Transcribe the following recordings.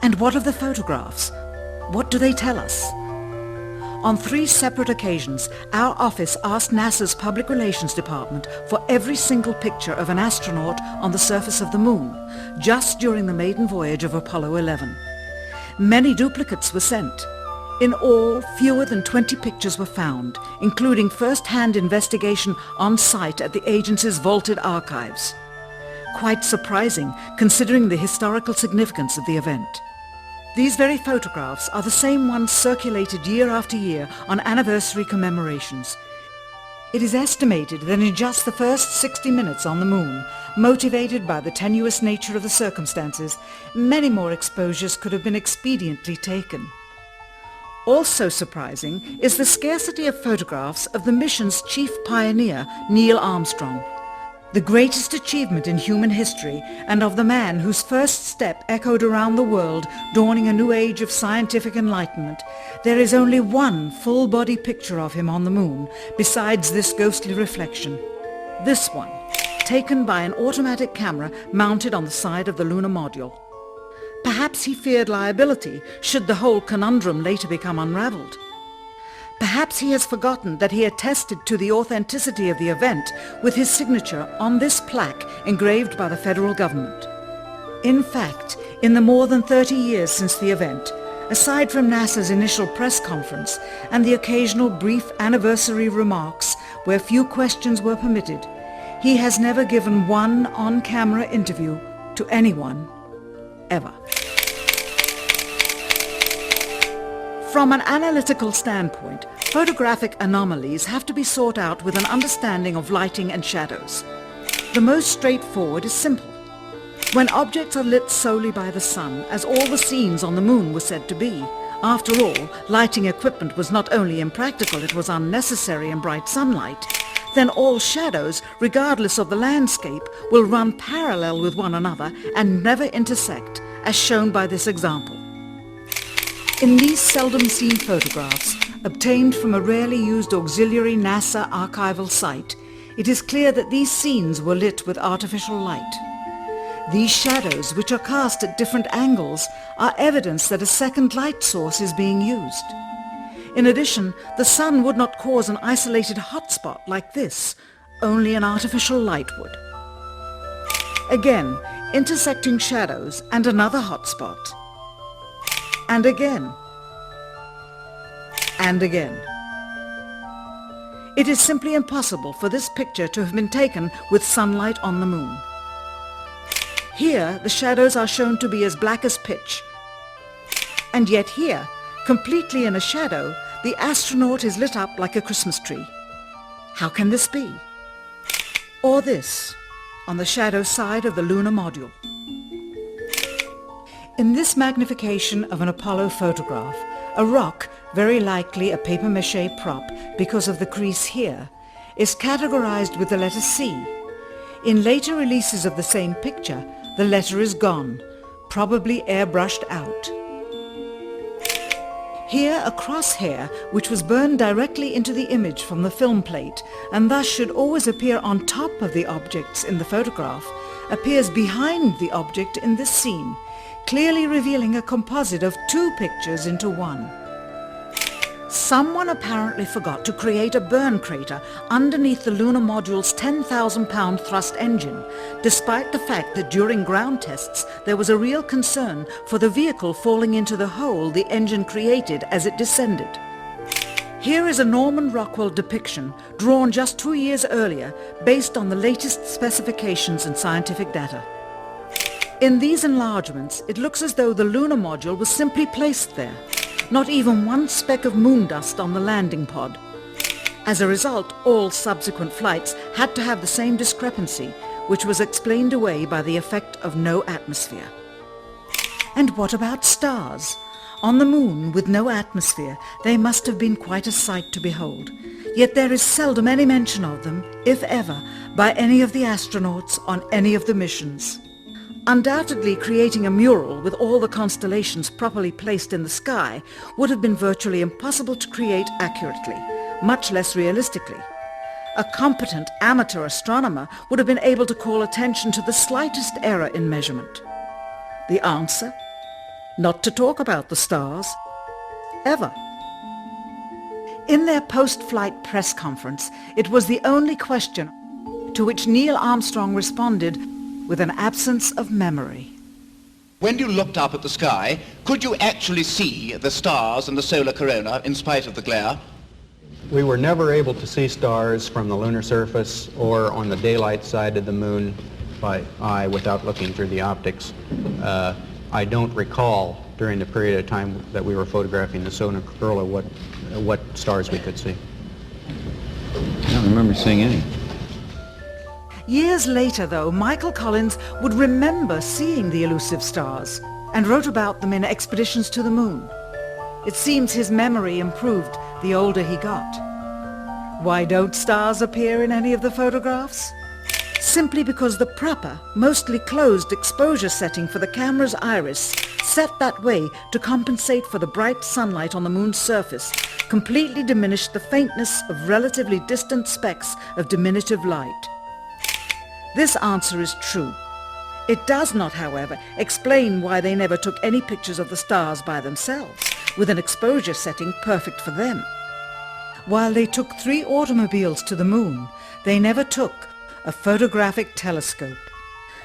And what of the photographs? What do they tell us? On 3 separate occasions, our office asked NASA's Public Relations Department for every single picture of an astronaut on the surface of the moon, just during the maiden voyage of Apollo 11. Many duplicates were sent. In all, fewer than 20 pictures were found, including first-hand investigation on site at the agency's vaulted archives. Quite surprising, considering the historical significance of the event. These very photographs are the same ones circulated year after year on anniversary commemorations. It is estimated that in just the first 60 minutes on the moon, motivated by the tenuous nature of the circumstances, many more exposures could have been expediently taken. Also surprising is the scarcity of photographs of the mission's chief pioneer, Neil Armstrong. The greatest achievement in human history, and of the man whose first step echoed around the world, dawning a new age of scientific enlightenment, there is only one full-body picture of him on the moon, besides this ghostly reflection. This one, taken by an automatic camera mounted on the side of the lunar module. Perhaps he feared liability should the whole conundrum later become unraveled. Perhaps he has forgotten that he attested to the authenticity of the event with his signature on this plaque engraved by the federal government. In fact, in the more than 30 years since the event, aside from NASA's initial press conference and the occasional brief anniversary remarks where few questions were permitted, he has never given one on-camera interview to anyone, ever. From an analytical standpoint, photographic anomalies have to be sought out with an understanding of lighting and shadows. The most straightforward is simple. When objects are lit solely by the sun, as all the scenes on the moon were said to be, after all, lighting equipment was not only impractical, it was unnecessary in bright sunlight, then all shadows, regardless of the landscape, will run parallel with one another and never intersect, as shown by this example. In these seldom-seen photographs, obtained from a rarely used auxiliary NASA archival site, it is clear that these scenes were lit with artificial light. These shadows, which are cast at different angles, are evidence that a second light source is being used. In addition, the sun would not cause an isolated hotspot like this, only an artificial light would. Again, intersecting shadows and another hotspot. And again. And again. It is simply impossible for this picture to have been taken with sunlight on the moon. Here, the shadows are shown to be as black as pitch. And yet here, completely in a shadow, the astronaut is lit up like a Christmas tree. How can this be? Or this, on the shadow side of the lunar module. In this magnification of an Apollo photograph, a rock, very likely a papier-mâché prop because of the crease here, is categorized with the letter C. In later releases of the same picture, the letter is gone, probably airbrushed out. Here a crosshair, which was burned directly into the image from the film plate and thus should always appear on top of the objects in the photograph, appears behind the object in this scene, clearly revealing a composite of 2 pictures into one. Someone apparently forgot to create a burn crater underneath the lunar module's 10,000-pound thrust engine, despite the fact that during ground tests there was a real concern for the vehicle falling into the hole the engine created as it descended. Here is a Norman Rockwell depiction drawn just 2 years earlier based on the latest specifications and scientific data. In these enlargements, it looks as though the lunar module was simply placed there, not even one speck of moon dust on the landing pod. As a result, all subsequent flights had to have the same discrepancy, which was explained away by the effect of no atmosphere. And what about stars? On the moon, with no atmosphere, they must have been quite a sight to behold. Yet there is seldom any mention of them, if ever, by any of the astronauts on any of the missions. Undoubtedly, creating a mural with all the constellations properly placed in the sky would have been virtually impossible to create accurately, much less realistically. A competent amateur astronomer would have been able to call attention to the slightest error in measurement. The answer? not to talk about the stars, ever. In their post-flight press conference, it was the only question to which Neil Armstrong responded with an absence of memory. When you looked up at the sky, could you actually see the stars and the solar corona in spite of the glare? We were never able to see stars from the lunar surface or on the daylight side of the moon by eye without looking through the optics. I don't recall during the period of time that we were photographing the solar corona what stars we could see. I don't remember seeing any. Years later, though, Michael Collins would remember seeing the elusive stars and wrote about them in expeditions to the moon. It seems his memory improved the older he got. Why don't stars appear in any of the photographs? Simply because the proper, mostly closed exposure setting for the camera's iris, set that way to compensate for the bright sunlight on the moon's surface, completely diminished the faintness of relatively distant specks of diminutive light. This answer is true. It does not, however, explain why they never took any pictures of the stars by themselves, with an exposure setting perfect for them. While they took 3 automobiles to the moon, they never took a photographic telescope.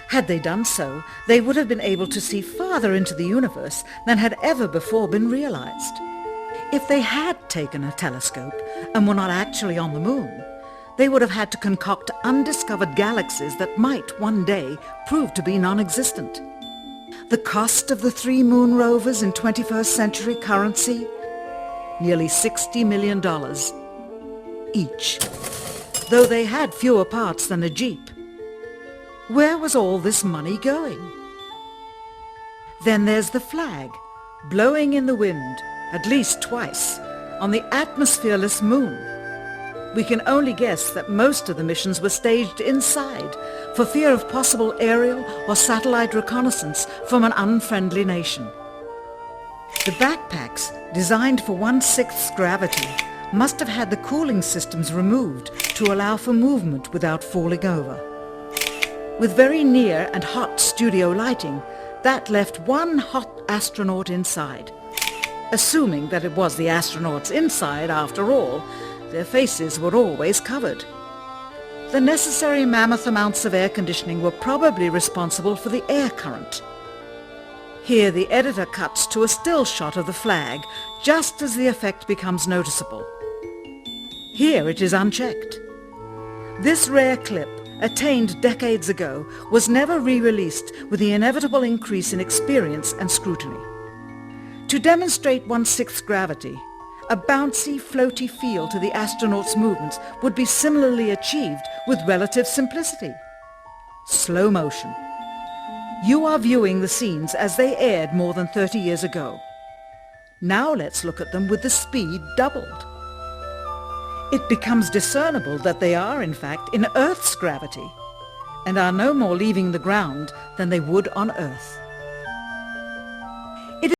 Had they done so, they would have been able to see farther into the universe than had ever before been realized. If they had taken a telescope and were not actually on the moon, they would have had to concoct undiscovered galaxies that might one day prove to be non-existent. The cost of the 3 moon rovers in 21st century currency? Nearly $60 million each, though they had fewer parts than a Jeep. Where was all this money going? Then there's the flag, blowing in the wind, at least twice, on the atmosphereless moon. We can only guess that most of the missions were staged inside for fear of possible aerial or satellite reconnaissance from an unfriendly nation. The backpacks, designed for 1/6 gravity, must have had the cooling systems removed to allow for movement without falling over. With very near and hot studio lighting, that left one hot astronaut inside. Assuming that it was the astronauts inside after all, their faces were always covered. The necessary mammoth amounts of air conditioning were probably responsible for the air current. Here the editor cuts to a still shot of the flag just as the effect becomes noticeable. Here it is unchecked. This rare clip, attained decades ago, was never re-released with the inevitable increase in experience and scrutiny. To demonstrate 1/6 gravity, a bouncy, floaty feel to the astronauts' movements would be similarly achieved with relative simplicity. Slow motion. You are viewing the scenes as they aired more than 30 years ago. Now let's look at them with the speed doubled. It becomes discernible that they are, in fact, in Earth's gravity, and are no more leaving the ground than they would on Earth.